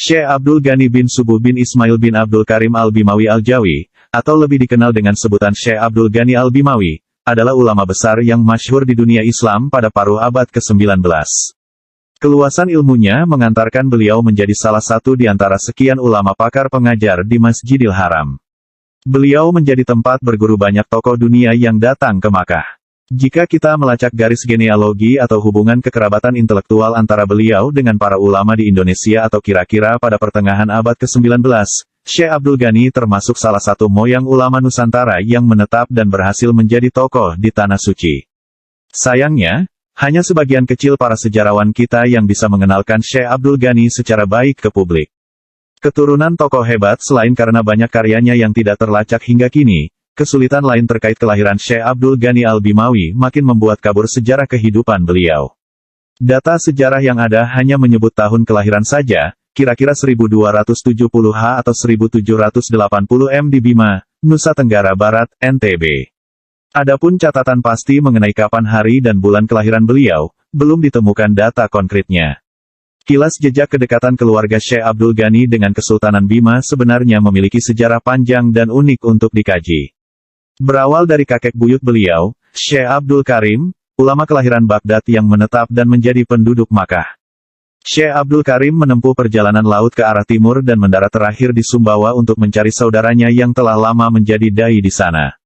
Syekh Abdul Ghani bin Subuh bin Ismail bin Abdul Karim Al-Bimawi Al-Jawi, atau lebih dikenal dengan sebutan Syekh Abdul Ghani Al-Bimawi, adalah ulama besar yang masyhur di dunia Islam pada paruh abad ke-19. Keluasan ilmunya mengantarkan beliau menjadi salah satu di antara sekian ulama pakar pengajar di Masjidil Haram. Beliau menjadi tempat berguru banyak tokoh dunia yang datang ke Makkah. Jika kita melacak garis genealogi atau hubungan kekerabatan intelektual antara beliau dengan para ulama di Indonesia atau kira-kira pada pertengahan abad ke-19, Syekh Abdul Ghani termasuk salah satu moyang ulama Nusantara yang menetap dan berhasil menjadi tokoh di Tanah Suci. Sayangnya, hanya sebagian kecil para sejarawan kita yang bisa mengenalkan Syekh Abdul Ghani secara baik ke publik. Keturunan tokoh hebat selain karena banyak karyanya yang tidak terlacak hingga kini, kesulitan lain terkait kelahiran Syekh Abdul Ghani Al-Bimawi makin membuat kabur sejarah kehidupan beliau. Data sejarah yang ada hanya menyebut tahun kelahiran saja, kira-kira 1270H atau 1780M di Bima, Nusa Tenggara Barat, NTB. Adapun catatan pasti mengenai kapan hari dan bulan kelahiran beliau, belum ditemukan data konkretnya. Kilas jejak kedekatan keluarga Syekh Abdul Ghani dengan Kesultanan Bima sebenarnya memiliki sejarah panjang dan unik untuk dikaji. Berawal dari kakek buyut beliau, Syekh Abdul Karim, ulama kelahiran Baghdad yang menetap dan menjadi penduduk Makkah. Syekh Abdul Karim menempuh perjalanan laut ke arah timur dan mendarat terakhir di Sumbawa untuk mencari saudaranya yang telah lama menjadi dai di sana.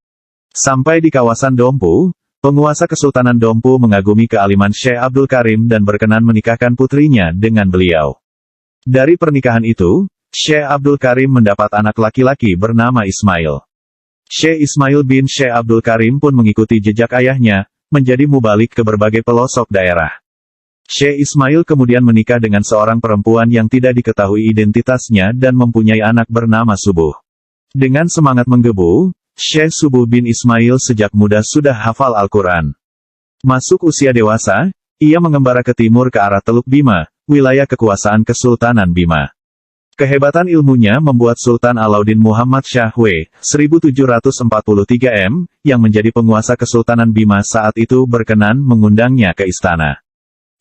Sampai di kawasan Dompu, penguasa Kesultanan Dompu mengagumi kealiman Syekh Abdul Karim dan berkenan menikahkan putrinya dengan beliau. Dari pernikahan itu, Syekh Abdul Karim mendapat anak laki-laki bernama Ismail. Syekh Ismail bin Syekh Abdul Karim pun mengikuti jejak ayahnya, menjadi mubalik ke berbagai pelosok daerah. Syekh Ismail kemudian menikah dengan seorang perempuan yang tidak diketahui identitasnya dan mempunyai anak bernama Subuh. Dengan semangat menggebu, Syekh Subuh bin Ismail sejak muda sudah hafal Al-Quran. Masuk usia dewasa, ia mengembara ke timur ke arah Teluk Bima, wilayah kekuasaan Kesultanan Bima. Kehebatan ilmunya membuat Sultan Alauddin Muhammad Shah W. 1743 yang menjadi penguasa Kesultanan Bima saat itu berkenan mengundangnya ke istana.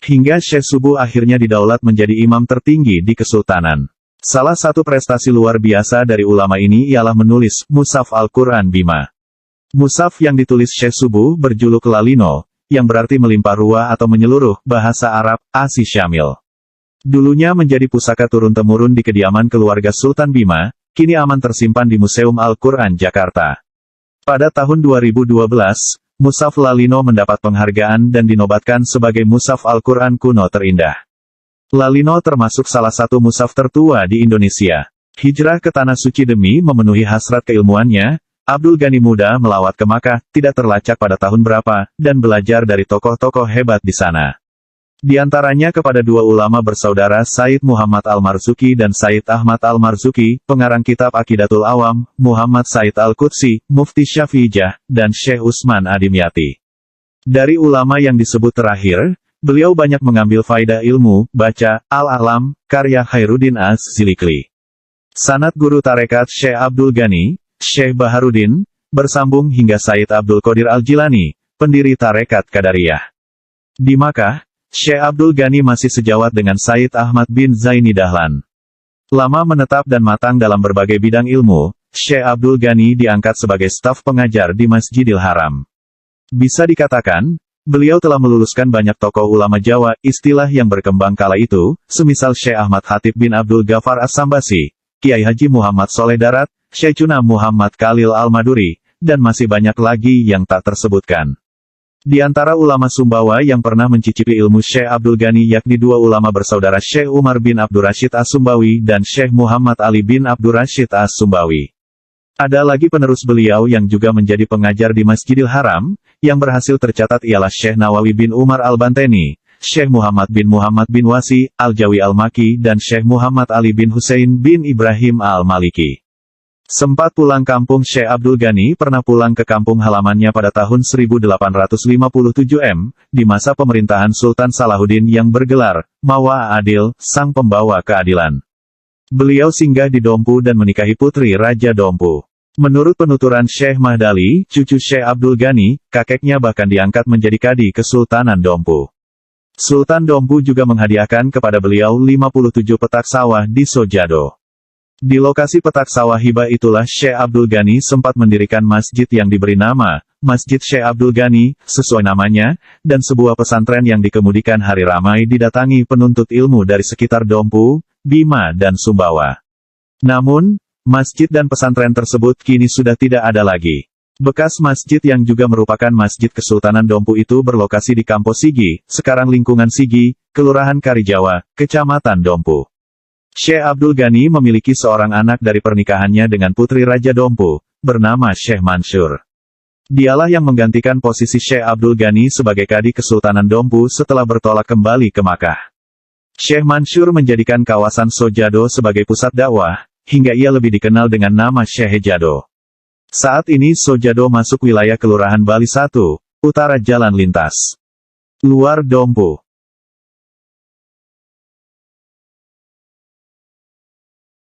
Hingga Syekh Subuh akhirnya didaulat menjadi imam tertinggi di Kesultanan. Salah satu prestasi luar biasa dari ulama ini ialah menulis Mushaf Al-Quran Bima. Mushaf yang ditulis Syekh Subuh berjuluk Lalino, yang berarti melimpah ruah atau menyeluruh, bahasa Arab, Asi Syamil. Dulunya menjadi pusaka turun-temurun di kediaman keluarga Sultan Bima, kini aman tersimpan di Museum Al-Quran Jakarta. Pada tahun 2012, Mushaf Lalino mendapat penghargaan dan dinobatkan sebagai Mushaf Al-Quran kuno terindah. Lalino termasuk salah satu mushaf tertua di Indonesia. Hijrah ke Tanah Suci demi memenuhi hasrat keilmuannya, Abdul Ghani muda melawat ke Makkah, tidak terlacak pada tahun berapa, dan belajar dari tokoh-tokoh hebat di sana. Di antaranya kepada dua ulama bersaudara Said Muhammad Al-Marzuki dan Said Ahmad Al-Marzuki, pengarang kitab Aqidatul Awam, Muhammad Said Al-Qudsi, Mufti Syafi'iyah, dan Syekh Utsman Adimyati. Dari ulama yang disebut terakhir, beliau banyak mengambil faedah ilmu, baca, Al-Alam, karya Khairuddin Az-Zilikli. Sanad guru tarekat Syekh Abdul Ghani, Syekh Baharudin, bersambung hingga Said Abdul Qadir Al-Jilani, pendiri tarekat Qadariyah. Di Makkah, Syekh Abdul Ghani masih sejawat dengan Said Ahmad bin Zaini Dahlan. Lama menetap dan matang dalam berbagai bidang ilmu, Syekh Abdul Ghani diangkat sebagai staf pengajar di Masjidil Haram. Bisa dikatakan, beliau telah meluluskan banyak tokoh ulama Jawa, istilah yang berkembang kala itu, semisal Syekh Ahmad Khatib bin Abdul Ghaffar As-Sambasi, Kiai Haji Muhammad Soleh Darat, Syekhuna Muhammad Khalil Al-Maduri, dan masih banyak lagi yang tak tersebutkan. Di antara ulama Sumbawa yang pernah mencicipi ilmu Syekh Abdul Ghani yakni dua ulama bersaudara Syekh Umar bin Abdul Rashid As-Sumbawi dan Syekh Muhammad Ali bin Abdul Rashid As-Sumbawi. Ada lagi penerus beliau yang juga menjadi pengajar di Masjidil Haram, yang berhasil tercatat ialah Syekh Nawawi bin Umar Al-Banteni, Syekh Muhammad bin Wasi, Al-Jawi Al-Maki dan Syekh Muhammad Ali bin Husain bin Ibrahim Al-Maliki. Sempat pulang kampung Syekh Abdul Ghani pernah pulang ke kampung halamannya pada tahun 1857 di masa pemerintahan Sultan Salahuddin yang bergelar, Mawa Adil, Sang Pembawa Keadilan. Beliau singgah di Dompu dan menikahi putri Raja Dompu. Menurut penuturan Syekh Mahdali, cucu Syekh Abdul Ghani, kakeknya bahkan diangkat menjadi kadi Kesultanan Dompu. Sultan Dompu juga menghadiahkan kepada beliau 57 petak sawah di Sojado. Di lokasi petak sawah hibah itulah Syekh Abdul Ghani sempat mendirikan masjid yang diberi nama Masjid Syekh Abdul Ghani, sesuai namanya, dan sebuah pesantren yang dikemudikan hari ramai didatangi penuntut ilmu dari sekitar Dompu, Bima dan Sumbawa. Namun, masjid dan pesantren tersebut kini sudah tidak ada lagi. Bekas masjid yang juga merupakan masjid Kesultanan Dompu itu berlokasi di Kampus Sigi, sekarang lingkungan Sigi, Kelurahan Karijawa, Kecamatan Dompu. Syekh Abdul Ghani memiliki seorang anak dari pernikahannya dengan putri Raja Dompu, bernama Syekh Mansur. Dialah yang menggantikan posisi Syekh Abdul Ghani sebagai Kadi Kesultanan Dompu setelah bertolak kembali ke Makkah. Syekh Mansur menjadikan kawasan Sojado sebagai pusat dakwah, hingga ia lebih dikenal dengan nama Syekh Hejado. Saat ini Sojado masuk wilayah Kelurahan Bali 1, utara Jalan Lintas. Luar Dompu.